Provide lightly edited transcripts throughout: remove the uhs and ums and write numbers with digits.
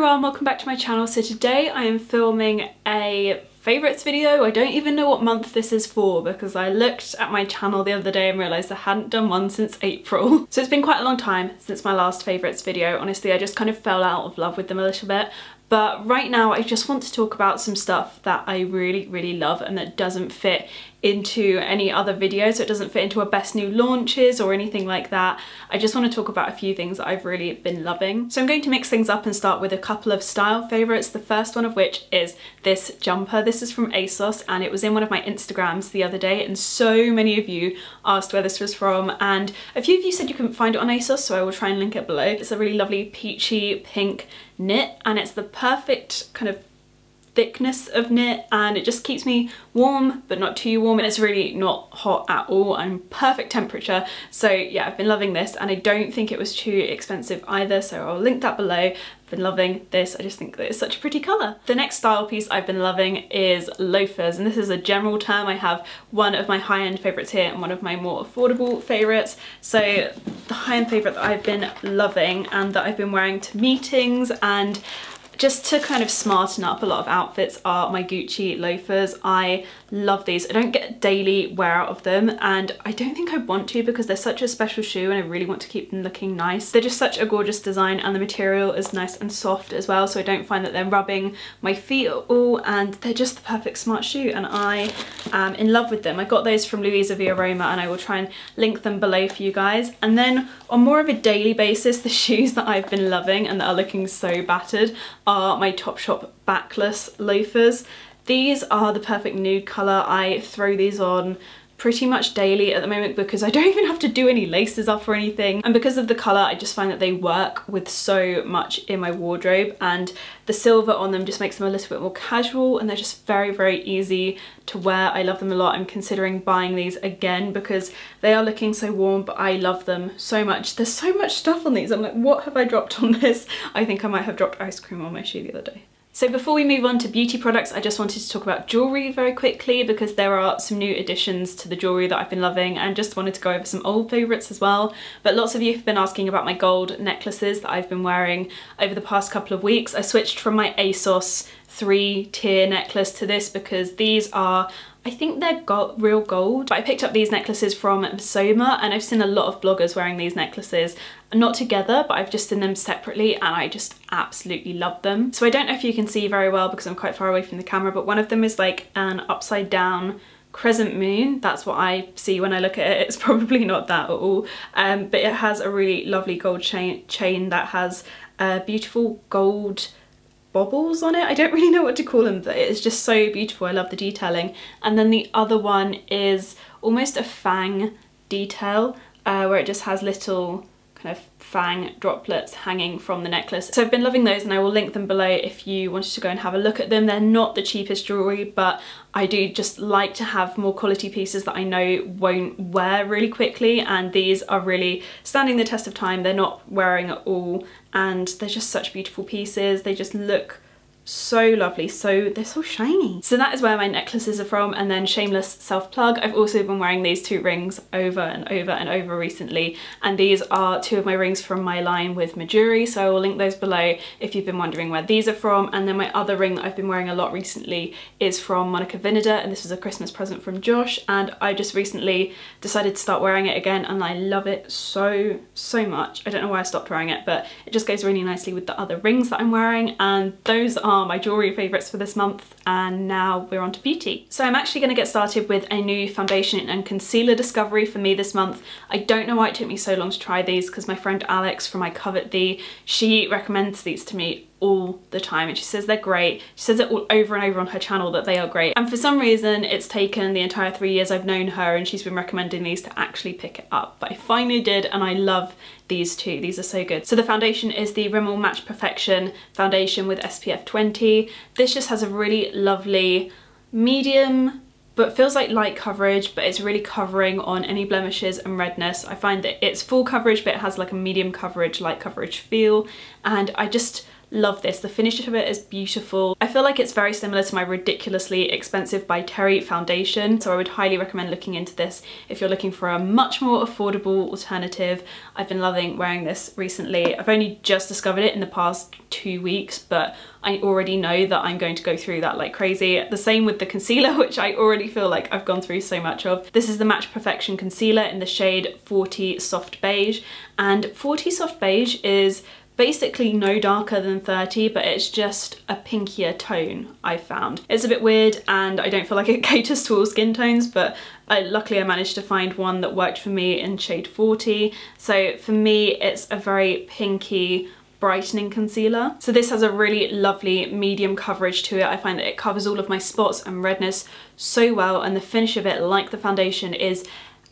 everyone, welcome back to my channel. So today I am filming a favourites video. I don't even know what month this is for because I looked at my channel the other day and realised I hadn't done one since April. So it's been quite a long time since my last favourites video. Honestly, I just kind of fell out of love with them a little bit. But right now I just want to talk about some stuff that I really love and that doesn't fit into any other video. So it doesn't fit into a best new launches or anything like that. I just want to talk about a few things that I've really been loving. So I'm going to mix things up and start with a couple of style favourites. The first one of which is this jumper. This is from ASOS and it was in one of my Instagrams the other day and so many of you asked where this was from and a few of you said you couldn't find it on ASOS, so I will try and link it below. It's a really lovely peachy pink knit and it's the perfect kind of thickness of knit and it just keeps me warm but not too warm, and it's really not hot at all. I'm perfect temperature, so yeah, I've been loving this and I don't think it was too expensive either, so I'll link that below. I've been loving this. I just think that it's such a pretty colour. The next style piece I've been loving is loafers, and this is a general term. I have one of my high-end favourites here and one of my more affordable favourites. So the high-end favourite that I've been loving and that I've been wearing to meetings and just to kind of smarten up a lot of outfits are my Gucci loafers. I love these. I don't get daily wear out of them and I don't think I want to because they're such a special shoe and I really want to keep them looking nice. They're just such a gorgeous design and the material is nice and soft as well, so I don't find that they're rubbing my feet at all, and they're just the perfect smart shoe and I am in love with them. I got those from Louisa Via Roma and I will try and link them below for you guys. And then on more of a daily basis, the shoes that I've been loving and that are looking so battered are my Topshop backless loafers. These are the perfect nude colour. I throw these on pretty much daily at the moment because I don't even have to do any laces up or anything, and because of the colour I just find that they work with so much in my wardrobe, and the silver on them just makes them a little bit more casual and they're just very easy to wear. I love them a lot. I'm considering buying these again because they are looking so warm, but I love them so much. There's so much stuff on these. I'm like, what have I dropped on this? I think I might have dropped ice cream on my shoe the other day. So before we move on to beauty products, I just wanted to talk about jewellery very quickly because there are some new additions to the jewellery that I've been loving, and just wanted to go over some old favourites as well. But lots of you have been asking about my gold necklaces that I've been wearing over the past couple of weeks. I switched from my ASOS 3-tier necklace to this because these are, I think they're real gold, but I picked up these necklaces from Soma and I've seen a lot of bloggers wearing these necklaces, not together, but I've just seen them separately and I just absolutely love them. So I don't know if you can see very well because I'm quite far away from the camera, but one of them is like an upside down crescent moon. That's what I see when I look at it. It's probably not that at all, but it has a really lovely gold chain that has beautiful gold bobbles on it. I don't really know what to call them, but it's just so beautiful. I love the detailing. And then the other one is almost a fang detail where it just has little kind of fang droplets hanging from the necklace. So I've been loving those and I will link them below if you wanted to go and have a look at them. They're not the cheapest jewellery, but I do just like to have more quality pieces that I know won't wear really quickly, and these are really standing the test of time. They're not wearing at all and they're just such beautiful pieces. They just look so lovely, so they're so shiny. So that is where my necklaces are from. And then shameless self-plug, I've also been wearing these two rings over and over recently, and these are two of my rings from my line with Majuri, so I will link those below if you've been wondering where these are from. And then my other ring that I've been wearing a lot recently is from Monica Vinader, and this was a Christmas present from Josh, and I just recently decided to start wearing it again and I love it so much. I don't know why I stopped wearing it, but it just goes really nicely with the other rings that I'm wearing, and those are my jewellery favourites for this month. And now we're on to beauty. So I'm actually going to get started with a new foundation and concealer discovery for me this month. I don't know why it took me so long to try these because my friend Alex from I Covet Thee, she recommends these to me all the time and she says they're great. She says it all over and over on her channel that they are great, and for some reason it's taken the entire 3 years I've known her and she's been recommending these to actually pick it up, but I finally did and I love these two. These are so good. So the foundation is the Rimmel Match Perfection foundation with SPF 20. This just has a really lovely medium but feels like light coverage, but it's really covering on any blemishes and redness. I find that it's full coverage but it has like a medium coverage, light coverage feel, and I just love this. The finish of it is beautiful. I feel like it's very similar to my ridiculously expensive by Terry foundation, so I would highly recommend looking into this if you're looking for a much more affordable alternative. I've been loving wearing this recently. I've only just discovered it in the past 2 weeks, but I already know that I'm going to go through that like crazy. The same with the concealer, which I already feel like I've gone through so much of. This is the Match Perfection concealer in the shade 40 Soft Beige, and 40 Soft Beige is basically no darker than 30, but it's just a pinkier tone, I've found. It's a bit weird and I don't feel like it caters to all skin tones, but luckily I managed to find one that worked for me in shade 40. So for me, it's a very pinky, brightening concealer. So this has a really lovely medium coverage to it. I find that it covers all of my spots and redness so well, and the finish of it, like the foundation, is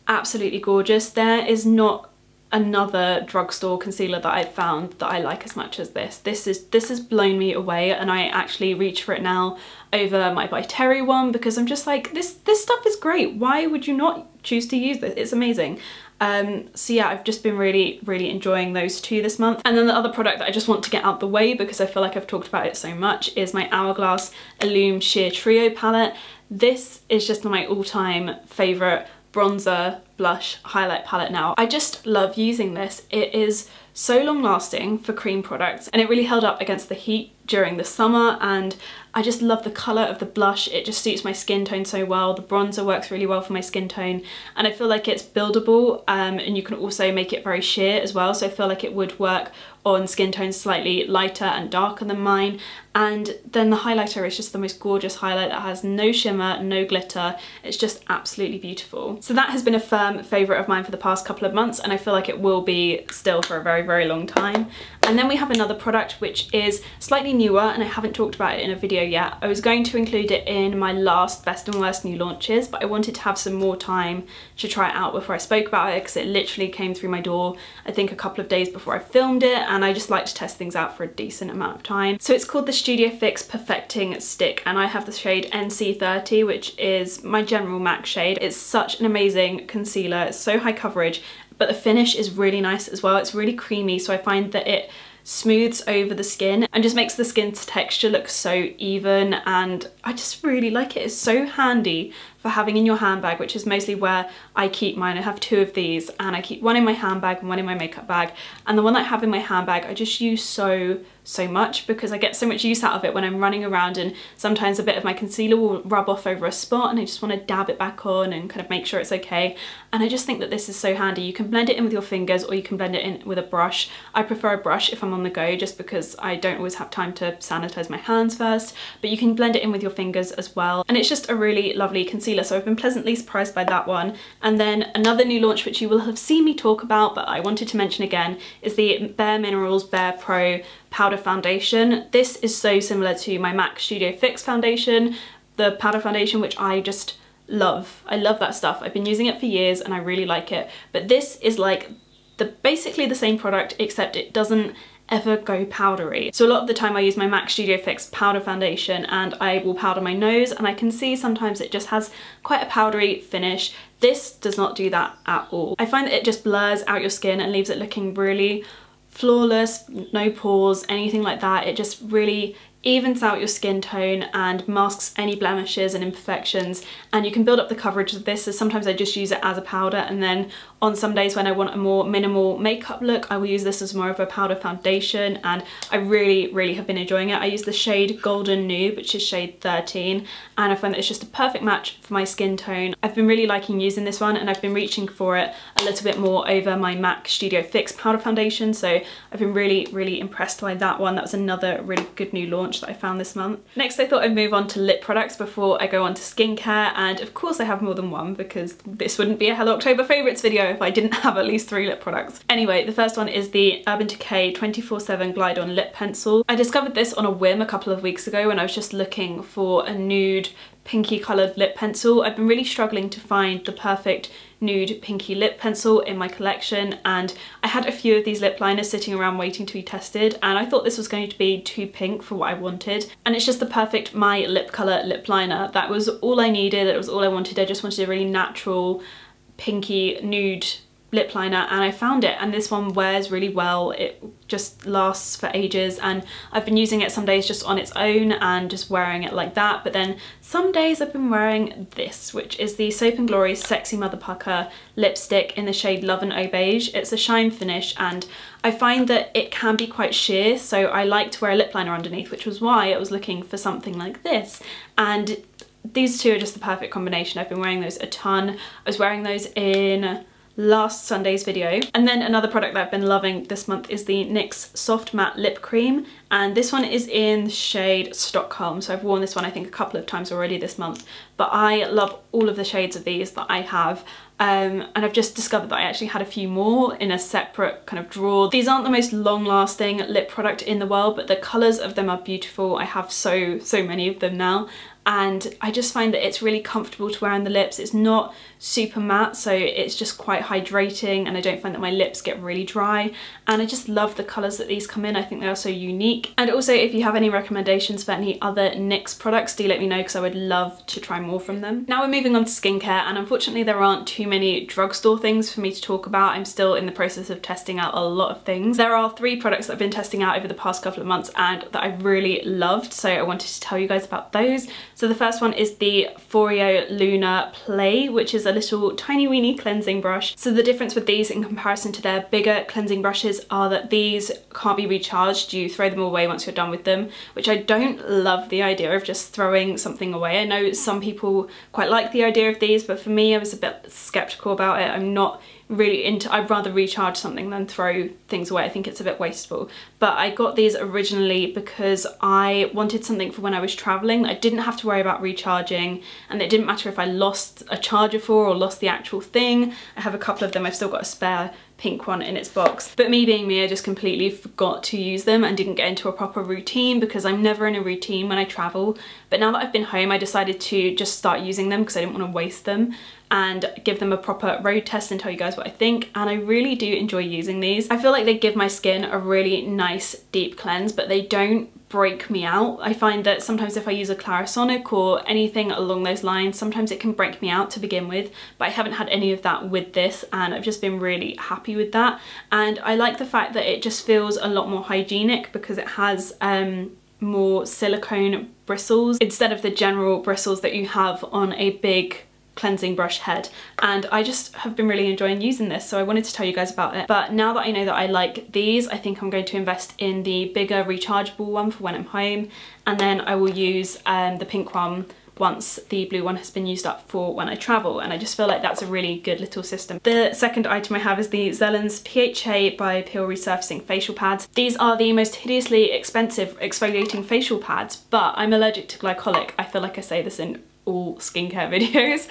absolutely gorgeous. There is not another drugstore concealer that I've found that I like as much as this. This has blown me away, and I actually reach for it now over my by Terry one because I'm just like, this stuff is great. Why would you not choose to use this? It's amazing. So yeah, I've just been really enjoying those two this month. And then the other product that I just want to get out the way because I feel like I've talked about it so much is my Hourglass Illume Sheer Trio palette. This is just my all-time favourite bronzer, blush, highlight palette now. I just love using this. It is so long lasting for cream products, and it really held up against the heat during the summer, and I just love the colour of the blush. It just suits my skin tone so well. The bronzer works really well for my skin tone, and I feel like it's buildable, and you can also make it very sheer as well, so I feel like it would work on skin tones slightly lighter and darker than mine. And then the highlighter is just the most gorgeous highlight that has no shimmer, no glitter. It's just absolutely beautiful. So that has been a firm favourite of mine for the past couple of months, and I feel like it will be still for a very long time. And then we have another product which is slightly newer, and I haven't talked about it in a video yet. I was going to include it in my last best and worst new launches, but I wanted to have some more time to try it out before I spoke about it, because it literally came through my door I think a couple of days before I filmed it, and I just like to test things out for a decent amount of time. So it's called the Studio Fix Perfecting Stick, and I have the shade NC30, which is my general MAC shade. It's such an amazing concealer. It's so high coverage, but the finish is really nice as well. It's really creamy, so I find that it smooths over the skin and just makes the skin's texture look so even, and I just really like it. It's so handy for having in your handbag, which is mostly where I keep mine. I have two of these, and I keep one in my handbag and one in my makeup bag, and the one that I have in my handbag I just use so much because I get so much use out of it when I'm running around, and sometimes a bit of my concealer will rub off over a spot and I just want to dab it back on and kind of make sure it's okay. And I just think that this is so handy. You can blend it in with your fingers or you can blend it in with a brush. I prefer a brush if I'm on the go, just because I don't always have time to sanitize my hands first, but you can blend it in with your fingers as well, and it's just a really lovely concealer. So I've been pleasantly surprised by that one. And then another new launch which you will have seen me talk about, but I wanted to mention again, is the Bare Minerals Bare Pro powder foundation. This is so similar to my MAC Studio Fix foundation, the powder foundation, which I just love. I love that stuff. I've been using it for years and I really like it, but this is like basically the same product, except it doesn't ever go powdery. So a lot of the time I use my MAC Studio Fix powder foundation and I will powder my nose, and I can see sometimes it just has quite a powdery finish. This does not do that at all. I find that it just blurs out your skin and leaves it looking really flawless, no pores, anything like that. It just really evens out your skin tone and masks any blemishes and imperfections, and you can build up the coverage of this. So sometimes I just use it as a powder, and then on some days when I want a more minimal makeup look, I will use this as more of a powder foundation, and I really have been enjoying it. I use the shade Golden Nude, which is shade 13, and I find that it's just a perfect match for my skin tone. I've been really liking using this one, and I've been reaching for it a little bit more over my MAC Studio Fix powder foundation, so I've been really impressed by that one. That was another really good new launch that I found this month. Next, I thought I'd move on to lip products before I go on to skincare, and of course I have more than one, because this wouldn't be a Hello October favourites video if I didn't have at least 3 lip products. Anyway, the first one is the Urban Decay 24/7 Glide On Lip Pencil. I discovered this on a whim a couple of weeks ago when I was just looking for a nude pinky coloured lip pencil. I've been really struggling to find the perfect nude pinky lip pencil in my collection, and I had a few of these lip liners sitting around waiting to be tested, and I thought this was going to be too pink for what I wanted, and it's just the perfect my lip colour lip liner. That was all I needed, that was all I wanted. I just wanted a really natural pinky nude lip liner and I found it, and this one wears really well. It just lasts for ages, and I've been using it some days just on its own and just wearing it like that, but then some days I've been wearing this, which is the Soap & Glory Sexy Mother Pucker lipstick in the shade Love and Oh Beige. It's a shine finish and I find that it can be quite sheer, so I like to wear a lip liner underneath, which was why I was looking for something like this, and these two are just the perfect combination. I've been wearing those a ton. I was wearing those in last Sunday's video. And then another product that I've been loving this month is the NYX Soft Matte Lip Cream, and this one is in the shade Stockholm. So I've worn this one I think a couple of times already this month, but I love all of the shades of these that I have. And I've just discovered that I actually had a few more in a separate kind of drawer. These aren't the most long-lasting lip product in the world, but the colours of them are beautiful. I have so many of them now, and I just find that it's really comfortable to wear on the lips. It's not super matte, so it's just quite hydrating, and I don't find that my lips get really dry, and I just love the colours that these come in. I think they are so unique. And also, if you have any recommendations for any other NYX products, do let me know, because I would love to try more from them. Now we're moving on to skincare, and unfortunately there aren't too many drugstore things for me to talk about. I'm still in the process of testing out a lot of things. There are 3 products that I've been testing out over the past couple of months and that I really loved, so I wanted to tell you guys about those. So the first one is the Foreo Luna Play, which is a little tiny weeny cleansing brush. So the difference with these in comparison to their bigger cleansing brushes are that these can't be recharged. You throw them away once you're done with them, which I don't love the idea of just throwing something away. I know some people quite like the idea of these, but for me I was a bit skeptical about it. I'm not really into, I'd rather recharge something than throw things away. I think it's a bit wasteful. But I got these originally because I wanted something for when I was traveling that I didn't have to worry about recharging, and it didn't matter if I lost a charger for or lost the actual thing. I have a couple of them. I've still got a spare pink one in its box, but me being me, I just completely forgot to use them and didn't get into a proper routine, because I'm never in a routine when I travel. But now that I've been home, I decided to just start using them because I didn't want to waste them, and give them a proper road test and tell you guys what I think. And I really do enjoy using these. I feel like they give my skin a really nice deep cleanse, but they don't break me out. I find that sometimes if I use a Clarisonic or anything along those lines, sometimes it can break me out to begin with, but I haven't had any of that with this, and I've just been really happy with that. And I like the fact that it just feels a lot more hygienic because it has more silicone bristles instead of the general bristles that you have on a big cleansing brush head, and I just have been really enjoying using this, so I wanted to tell you guys about it. But now that I know that I like these, I think I'm going to invest in the bigger rechargeable one for when I'm home, and then I will use the pink one once the blue one has been used up for when I travel, and I just feel like that's a really good little system. The second item I have is the Zelens PHA by Peel Resurfacing Facial Pads. These are the most hideously expensive exfoliating facial pads, but I'm allergic to glycolic. I feel like I say this in all skincare videos,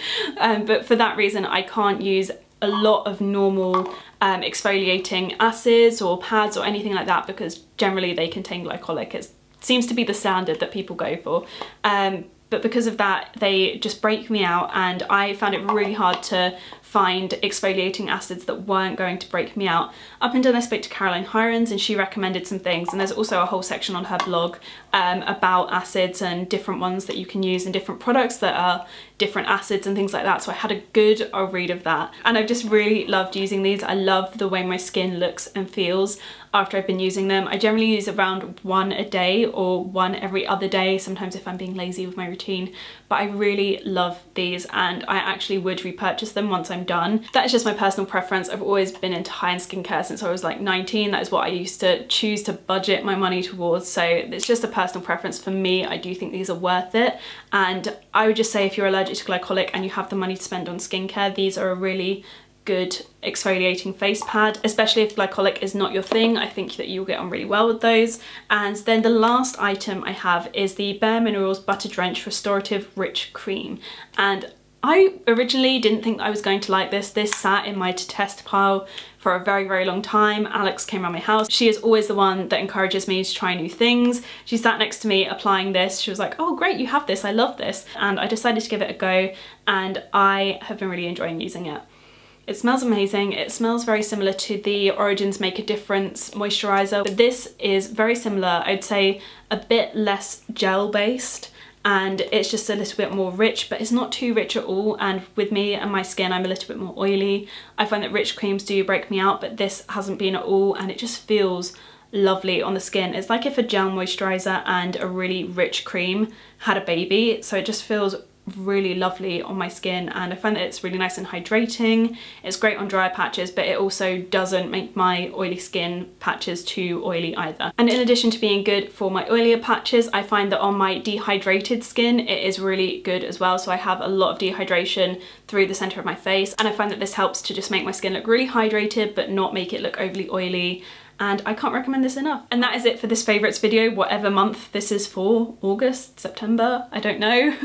but for that reason I can't use a lot of normal exfoliating acids or pads or anything like that, because generally they contain glycolic. It seems to be the standard that people go for, but because of that they just break me out, and I found it really hard to find exfoliating acids that weren't going to break me out. Up until I spoke to Caroline Hirons and she recommended some things, and there's also a whole section on her blog about acids and different ones that you can use and different products that are different acids and things like that, so I had a good read of that, and I've just really loved using these. I love the way my skin looks and feels after I've been using them. I generally use around 1 a day or 1 every other day, sometimes if I'm being lazy with my routine, but I really love these, and I actually would repurchase them once I'm done. That is just my personal preference. I've always been into high-end skincare since I was like 19. That is what I used to choose to budget my money towards, so it's just a personal preference for me. I do think these are worth it, and I would just say if you're allergic to glycolic and you have the money to spend on skincare, these are a really good exfoliating face pad, especially if glycolic is not your thing. I think that you'll get on really well with those. And then the last item I have is the Bare Minerals Butter Drench Restorative Rich Cream, and I originally didn't think I was going to like this. This sat in my to test pile for a very long time. Alex came around my house. She is always the one that encourages me to try new things. She sat next to me applying this. She was like, oh great, you have this, I love this. And I decided to give it a go, and I have been really enjoying using it. It smells amazing. It smells very similar to the Origins Make a Difference moisturiser, but this is very similar. I'd say a bit less gel based, and it's just a little bit more rich, but it's not too rich at all. And with me and my skin, I'm a little bit more oily. I find that rich creams do break me out, but this hasn't been at all, and it just feels lovely on the skin. It's like if a gel moisturizer and a really rich cream had a baby, so it just feels really lovely on my skin, and I find that it's really nice and hydrating. It's great on dry patches, but it also doesn't make my oily skin patches too oily either. And in addition to being good for my oilier patches, I find that on my dehydrated skin it is really good as well. So I have a lot of dehydration through the center of my face, and I find that this helps to just make my skin look really hydrated but not make it look overly oily, and I can't recommend this enough. And that is it for this favourites video, whatever month this is for. August, September, I don't know.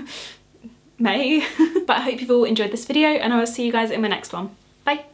May. But I hope you've all enjoyed this video, and I will see you guys in my next one. Bye!